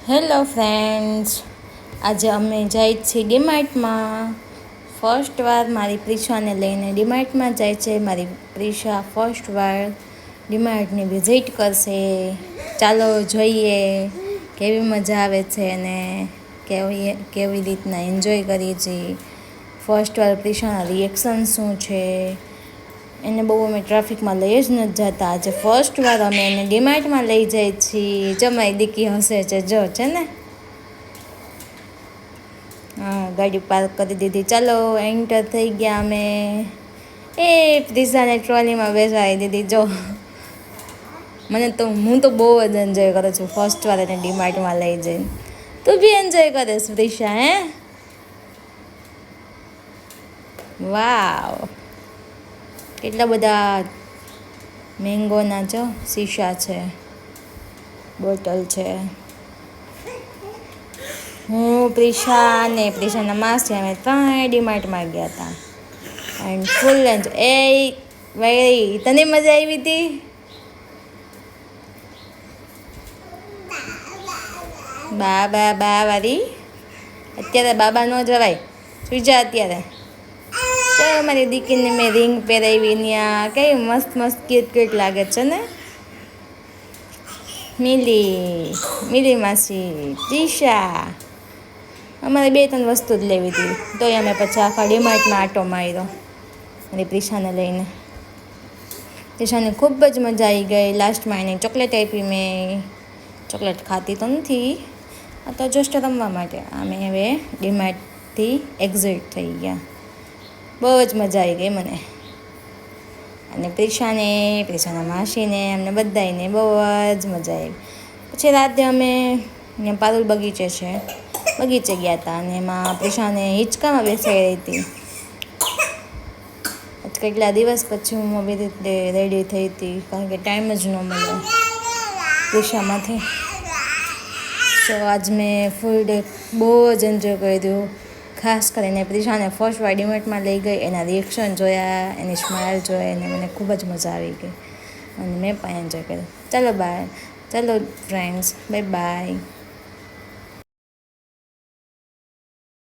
Hello friends, આજે અમે જઈએ છીએ ડીમાર્ટમાં. ફર્સ્ટ વાર મારી પ્રિશાને લઈને ડીમાર્ટમાં જાય છે. મારી પ્રિશા ફર્સ્ટ વાર ડીમાર્ટની વિઝિટ કરશે. ચાલો જોઈએ કેવી મજા આવે છે અને કેવી રીતના એન્જોય કરીએ છીએ. ફર્સ્ટ વાર પ્રિશાના રિએક્શન શું છે. એને બહુ અમે ટ્રાફિકમાં લઈ જ નથી જતા. આજે ફર્સ્ટ વાર અમે એને ડીમાર્ટમાં લઈ જઈએ છીએ. જમાઈ દીકી હસે છે, જો છે ને. હા, ગાડી પાર્ક કરી દીધી. ચાલો એન્ટર થઈ ગયા અમે. એ પ્રિશાને ટ્રોલીમાં બેસાડી દીધી. જો હું તો બહુ જ એન્જોય કરું છું ફર્સ્ટ વાર એને ડીમાર્ટમાં લઈ જઈને. તું બી એન્જોય કરીશ પ્રિશા? હે, વાવ, કેટલા બધા મેંગોના જો શીશા છે, બોટલ છે. હું, પ્રિશા અને પ્રિશાના માસી અમે ત્રણેય ડીમાર્ટમાં ગયા હતા. એન્ડ ફૂલ એ ભાઈ, તને મજા આવી હતી? બા વારી અત્યારે બાબા ન જવાય, સુઈ જા અત્યારે. ચાલો, મારી દીકરીને મેં રિંગ પહેરાવી. ત્યાં કઈ મસ્ત મસ્ત ક્યુટ લાગે છે ને. મિલી માસી, પ્રિશા, અમારે 2-3 વસ્તુ જ લેવી હતી, તોય અમે પછી આખા ડીમાર્ટમાં આટો માર્યો મારી પ્રિશાને લઈને. પ્રિશાને ખૂબ જ મજા આવી ગઈ. લાસ્ટમાં એને ચોકલેટ આપી. મેં ચોકલેટ ખાતી તો નથી, આ તો જસ્ટ રમવા માટે. અમે હવે ડીમાર્ટથી એક્ઝિટ થઈ ગયા. બહુ જ મજા આવી ગઈ મને અને પ્રિશાના માસીને, અમને બધાને બહુ જ મજા આવી. પછી રાતે અમે અહીંયા પારુલ બગીચે ગયા હતા અને એમાં પ્રિશાને હિંચકામાં બેસાડી હતી. કેટલા દિવસ પછી હું આવી રીતે રેડી થઈ હતી, કારણ કે ટાઈમ જ ન મળ્યો પ્રિશામાંથી. તો આજ મેં ફૂલ ડે બહુ જ એન્જોય કર્યું. ખાસ કરીને પ્રિશાને ફર્સ્ટ વાર ડીમાર્ટમાં લઈ ગઈ, એના રિએક્શન જોયા, એની સ્માઇલ જોઈ અને મને ખૂબ જ મજા આવી ગઈ અને મેં પણ એન્જોય કર્યું. ચાલો ફ્રેન્ડ્સ, બાય બાય.